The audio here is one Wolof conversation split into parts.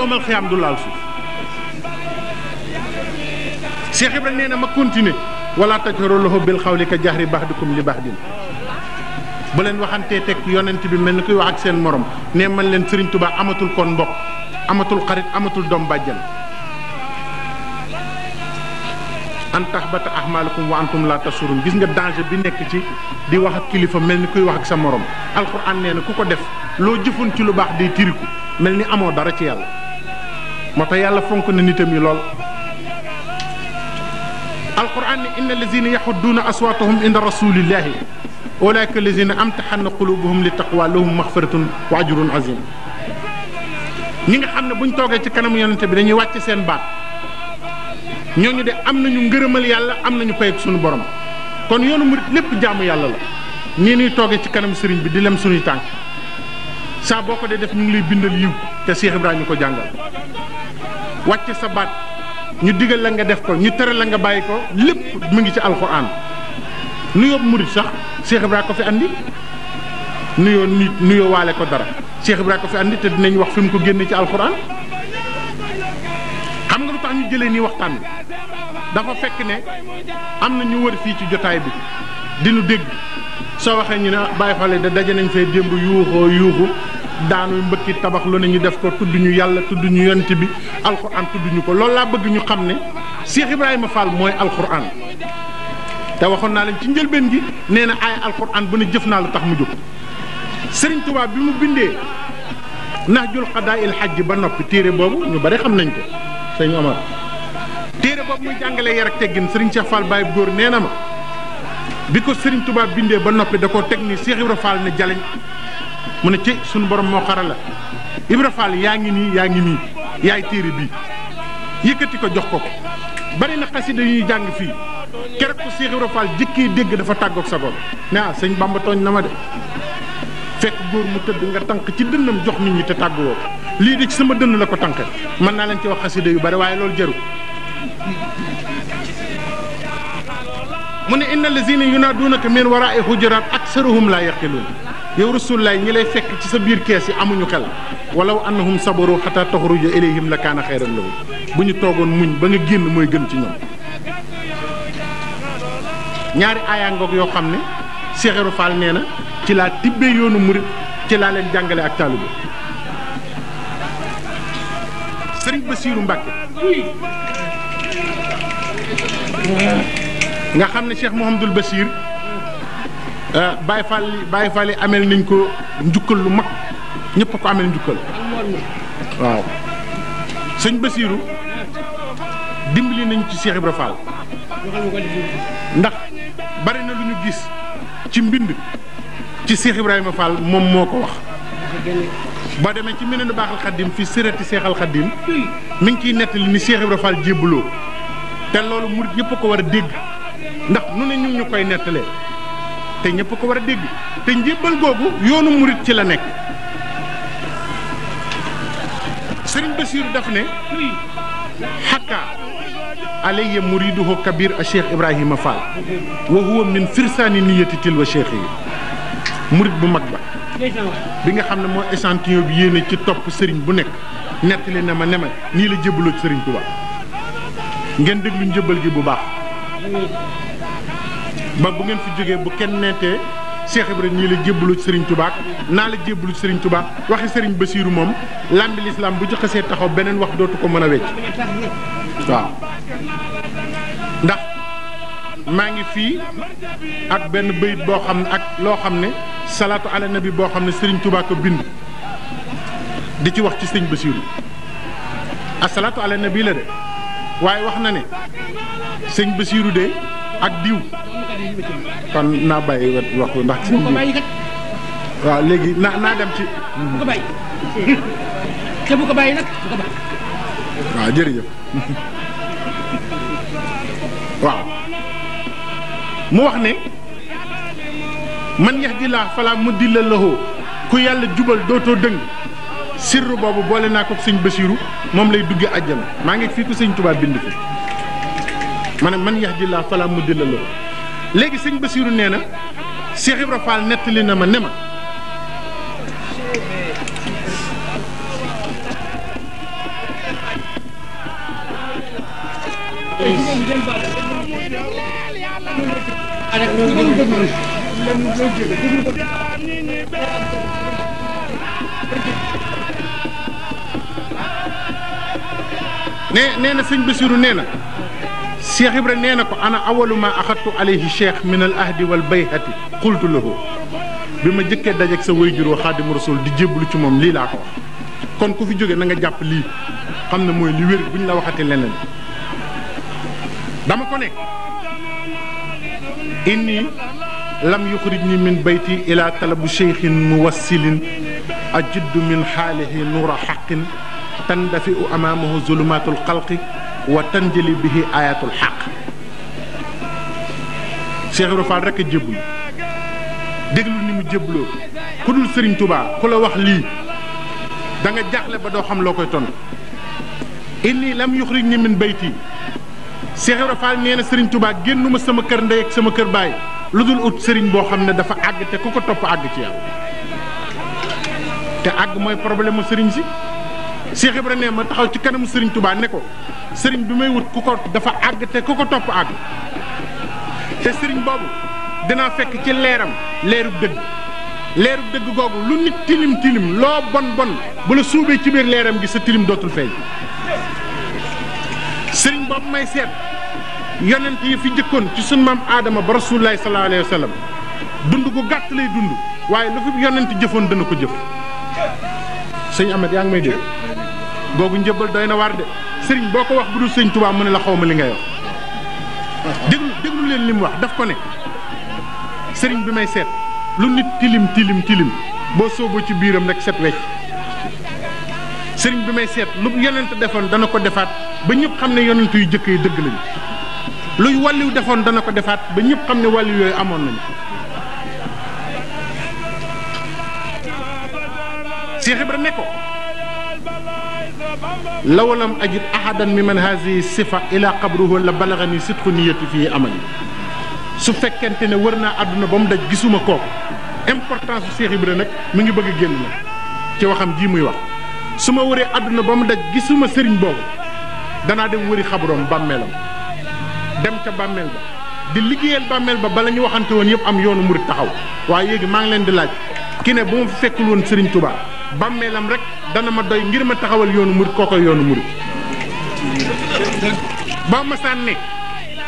yowmal xiyaam du laal suuf Cheikh Ibra nee na ma continuer wala tajharu lahu bil xawli ka jahri baxdikum li baxdin bu leen waxantee teg yonent bi mel ni kuy wax ak seen morom ne man leen Serigne Touba amatul kon mbokk amatul xarit amatul doom bàjjan an tahbata ahmalukum wa antum la tasurun gis nga danger bi nekk ci di wax ak kilifa mel ni kuy wax ak sa morom alquran nee na ku ko def loo jëfoon ci lu baax day tiriku mel ni amoo dara ci yàlla moo tax yàlla fonk na nitam yi lool alquran ne inna allazina yaxudduuna aswaatahum inda rasulillahi ulaika allazina amtaxanna qulubuhum li taqwa lahum maxfiratun wa ajrun azim ñi nga xam ne buñ toogee ci kanamu yonente bi dañuy wàcc seen baat ñooñu de am nañu ngërëmal yàlla am nañu pay ak suñu borom kon yoonu murit lépp jaamu yàlla la nii ñuy toogee ci kanam sëriñ bi di lem suñuy tànk saa boo ko dee def ñu ngi lay bindal yiw te Cheikh Ibrahima ñu ko jàngal wàcc sa baat ñu digal la nga def ko ñu tere la nga bàyyi ko lépp mu ngi ci alxuraan nuyoo murit sax Cheikh Ibrahima ko fi andi nuyoo nit nuyoo waale ko dara Cheikh Ibrahima ko fi andi te dinañ wax fi mu ko génne ci alxuraan xam nga lu tax ñu jëlee nii waxtaan bi dafa fekk ne am na ñu wër fii ci jotaay bi dinu dégg soo waxee ñu ne Baye Fall da daje nañ fee démb yuuxu daanu mbëkki tabax lu ne ñu def ko tudd ñu yàlla tudd ñu yonent bi alxuraan tudd ñu ko loolu laa bëgg ñu xam ne Cheikh Ibrahima Fall mooy alxuraan te waxoon naa leen ci njëlbeen gi nee na ay alxuraan bu ne jëf naa lu tax mu jóg Serigne Touba bi mu bindee Nahjul Qadaa'il Hajj ba noppi téere boobu ñu bari xam nañ ko sëñ Omar téere boobu muy jàngalee yar ak teggin Serigne Cheikh Fall Baye góor nee na ma bi ko Serigne Touba bindee ba noppi da koo teg ni Cheikh Ibra Fall ne jaleñ mu ne ci suñu borom moo xarala Ibra Fall yaa ngi nii yaay téere bii yëkkati ko jox ko bari na xasida yu ñuy jàng fii keroog ko Cheikh Ibra Fall jëkkee dégg dafa tàggoog sa bopp ne sëñ Bamba tooñ na ma de fekk góor mu tëdd nga tànk ci dënnam jox nit ñi te tàgguwoo lii de ci sama dënn la ko tànk mën naa leen ci wax xasida yu bari waaye loolu jaru mu ne inna allazina yunaadunaka min waraai hujuraat aksaruhum laa yaqiluun yow rasulullaay ñi lay fekk ci sa biir kees yi amuñu xel walaw annahum sabaru xata taxruja ilayhim la kaana xayran lahum bu ñu toogoon muñ ba nga génn mooy gën ci ñoom ñaari aayangoog yoo xam ne Cheikh Ibra Fall nee na ci laa tibbee yoonu murit ci laa leen jàngale ak taalibe Sëriñ Basiiru Mbàkke nga xam ne Cheikh Mouhamadoul Bachir Baye Fall yi amel nañ ko njukkal lu mag ñëpp ko amel njukkal waaw sëñ Basiiru dimbali nañ ci Cheikh Ibra Fall ndax bari na lu ñu gis ci mbind ci Cheikh Ibrahima Fall moom moo ko wax boo demee ci Minanu Baaxal Xaddim fi sërati Seexal Xaddim mi ngi ciy nettali ni Cheikh Ibra Fall jébbaloo te loolu murit ñëpp ko war a dégg ndax nu ne ñu koy nettalee te ñëpp ko war a dégg te njébbal googu yoonu murit ci la nekk Sëriñ Basiiru daf ne xakka alayya muriduhu kabir a Cheikh Ibrahima Fall wa huwa min firsaani niyati tilwa cheikh yi murit bu mag ba bi nga xam ne moo échantillon bi yéene ci topp sëriñ bu nekk nettali na ma ne ma nii la jébbaloo ci Sëriñ Tuubaa ngeen déglu njëbbal gi bu baax ba bu ngeen fi jógee bu kenn nettee Cheikh Ibrahima nii la jébbalu ci Serigne Touba naa la jébbalu ci Serigne Touba waxi Serigne Bassirou moom lambi lislaam bu ci xasee taxaw beneen wax dootu ko mën a wecc waaw ndax maa ngi fii ak benn bayit boo xam ne ak loo xam ne salaatu ala nabi boo xam ne Serigne Touba ko bind di ci wax ci Serigne Bassirou asalaatu ala nabi la de waaye wax na ne Serigne Bassirou de ak diw kon naa bàyyi wet wax ndax sëñ bi waaw léegi naa dem ci bu ko bàyyi te bu ko bàyyi nag bu ko bàyyi waaw jërëjëf waaw mu wax ne man yahdillah fala mudilla lahu ku yàlla jubal dootoo dëng sirru boobu boole naa ko sëñ Bassirou moom lay dugge àjjana maa ngi fii ko sëñ Tuubaa bind fi ma ne man yahdillah fala mudilla lahu léegi sëñ Bassirou nee na Cheikh Ibra Fall nettali na ma ne ma nee na sëñ Basiru nee na Cheikh Ibra nee na ko ana awalu ma axattu alayhi cheikh min al ahdi wal bayhati qultu lahu bi ma jëkkee dajeeg sa wayjur wa Xaadimu Rasuul di jébbalu ci moom lii laa ko wax kon ku fi jóge na nga jàpp lii xam ne mooy li wér buñ la waxati leneen dama ko ne inni lam yuxrijni min bayti ila talabu cheikhin muwassilin ajiddu min xaalihi nuura xaqin tandafiu amaamahu zulumatul xalqi wa tanjali bihi ayatul xaq Cheikh Ibra Fall rek a jébbul déglu ni mu jébbaloo ku dul Serigne Touba ku la wax lii da nga jaaxle ba doo xam loo koy tontu inni lam yuxrijni min bayti Cheikh Ibra Fall nee na Serigne Touba génnuma sama kër ndey ak sama kër baay lu dul ut Serigne boo xam ne dafa àgg te ku ko topp àgg ci yàlla te àgg mooy problème mu Serigne si. Cheikh Ibra ne ma taxaw ci kanamu Serigne Touba ne ko Serigne bi may wut ku ko dafa àgg te ku ko topp àgg te Serigne boobu dinaa fekk ci leeram leerub dëgg googu lu nit tilim tilim loo bon bu la suubee ci biir leeram gi sa tilim dootul feeñ Serigne boobu may seet yonent yi fi jëkkoon ci sunu maam Aadama ba Rasulullaahi sallallaahu alayhi wa sallam dund gu gàtt lay dund waaye lu fi yonent jëfoon dana ko jëf sëñ Ahmed yaa ngi may dégg googu njëbbal doy na waar de sëriñ boo ko wax bu dul sëñ Tuubaa mu ne la xaw ma li ngay wax déglu leen li mu wax daf ko ne sëriñ bi may seet lu nit tilim boo sooboo ci biiram rek set wecc sëriñ bi may seet lu yonent defoon dana ko defaat ba ñëpp xam ne yonent yu jëkk yi dëgg lañu luy wàlliw defoon dana ko defaat ba ñëpp xam ne wàlliw yooyu amoon nañu Cheikh Ibra ne ko lawalam ajid ahadan mi man hazihi sifa ila qabruhu la balagani sidqu niyati fii amali su fekkente ne wër naa àdduna ba mu daj gisuma kooku importance su Cheikh Ibra nag mi ngi bëgg a génn nag ci waxam ji muy wax su ma wëree àdduna ba mu daj gisuma sëriñ boobu danaa dem wëri xabroom bàmmeelam dem ca bàmmeel ba di liggéeyal bàmmeel ba bala ñu waxante woon yëpp am yoonu murit taxaw waaye yéegi maa ngi leen di laaj ki ne bu ma fi fekkul woon sëriñ Touba bàmmeelam rek dana ma doy ngir ma taxawal yoonu murit kookoy yoonu murit boo masaan ne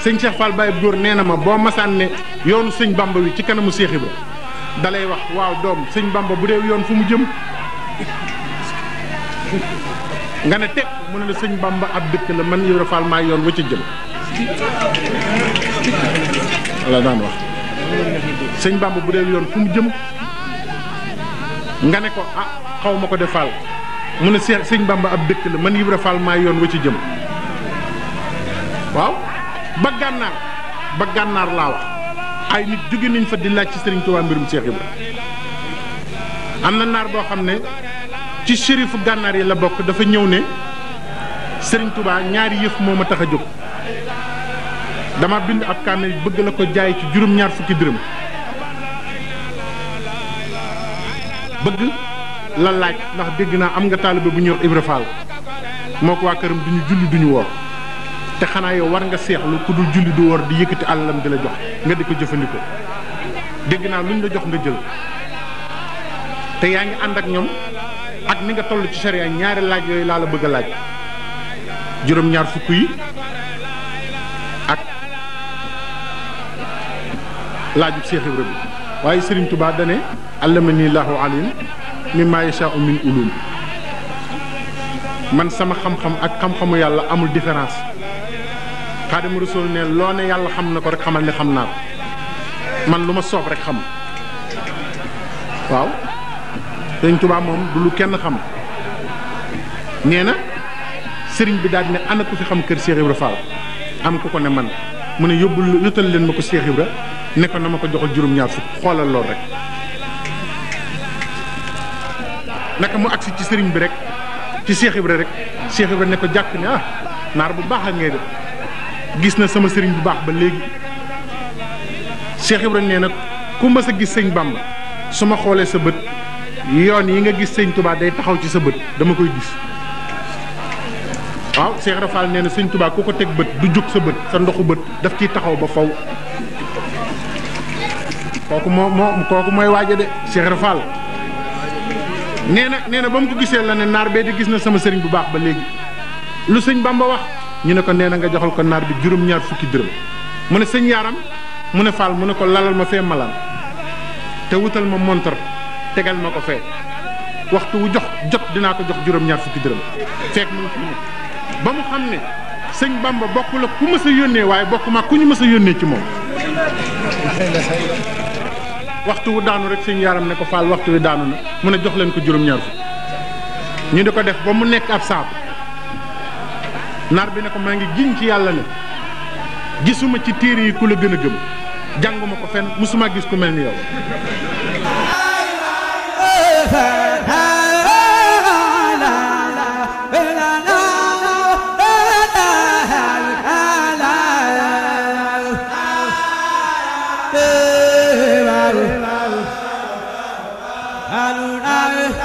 sëñ Cheikh Fall Baye góor nee na ma boo masaan ne yoonu sëñ Bamba wi ci kanamu Cheikh Ibra dalay wax waaw doom sëñ Bamba bu dee yoon fu mu jëm nga ne teg mu ne la sëñ Bamba ab dëkk la man Ibra Fall maa yoon wa ca jëm la daan wax sëñ Bamba bu dee yoon fu mu jëm nga ne ko ah xaw ma ko de Fall mu ne sëñ Bamba ab dëkk la man Ibra Fall maa yoon wa ci jëm waaw ba gànnaar laa wax ay nit jóge nañ fa di laaj ci Sëriñ Tuubaa mbirum Cheikh Ibra am na naar boo xam ne ci shérifu gànnaar yi la bokk dafa ñëw ne Sëriñ Tuubaa ñaari yëf moo ma tax a jóg dama bind ab kaamil bëgg la ko jaay ci juróom-ñaar fukki dërëm bëgg la laaj ndax dégg naa am nga taalibe bu ñuy wax Ibra Fall moo ko waa këram duñu julli duñu woor te xanaa yow war nga seexlu ku dul julli du woor di yëkkati àllalam di la jox nga di ko jëfandikoo dégg naa luñ la jox nga jël te yaa ngi ànd ak ñoom ak ni nga toll ci sharia ñaari laaj yooyu laa la bëgg a laaj juróom-ñaar fukk yi ak laajub Cheikh Ibra bi waaye Serigne Touba dane allamani lahu alim mimma yasha'u min ulum man sama xam-xam ak xam-xamu yàlla amul différence Xaadimu Rasuul ne loo ne yàlla xam na ko rek xamal ne xam naa ko man lu ma soob rek xam waaw Serigne Touba moom du lu kenn xam nee na sëriñ bi daal di ne ana ku fi xam kër Cheikh Ibra Fall am ku ko ne man mu ne yóbbul yutal leen ma ko Cheikh Ibra ne ko na ma ko joxal juróom-ñaar fukk xoolal lool rek naka mu agsi ci sëriñ bi rek ci Cheikh Ibra rek Cheikh Ibra ne ko jàkk ne ah naar bu baax a ngay def gis na sama sëriñ bu baax ba léegi Cheikh Ibra nee na ku mas a gis sëñ Bamba su ma xoolee sa bët yoon yi nga gis sëñ Touba day taxaw ci sa bët dama koy gis waaw Cheikh Ibra Fall nee na sëñ Tuubaa ku ko teg bët du jóg sa bët sa ndoxu bët daf ciy taxaw ba faw kooku mooy waaja de Cheikh Ibra Fall nee na ba mu ko gisee la ne naar bee di gis na sama sëriñ bu baax ba léegi lu sëñ Bamba wax ñu ne ko nee na nga joxal ko naar bi juróom-ñaar fukki dërëm mu ne sëñ Yaaram mu ne Fall mu ne ko lalal ma fee malaan te wutal ma montor tegal ma ko fee waxtu wu jot dinaa ko jox juróom-ñaar fukki dërëm fekk mu ngi ba mu xam ne sëñ Bamba bokk la ku mës a yónnee waaye bokk ma ku ñu mës a yónnee ci moom waxtu wu daanu rek sëñ Yaaram ne ko Fall waxtu wi daanu na mu ne jox leen ko juróom-ñaar fukki ñu di ko def ba mu nekk ab saabu naar bi ne ko maa ngi giñ ci yàlla ne gisuma ci téere yi ku la gën a gëm jànguma ko fenn musuma gis ku mel ni yow Hallelujah.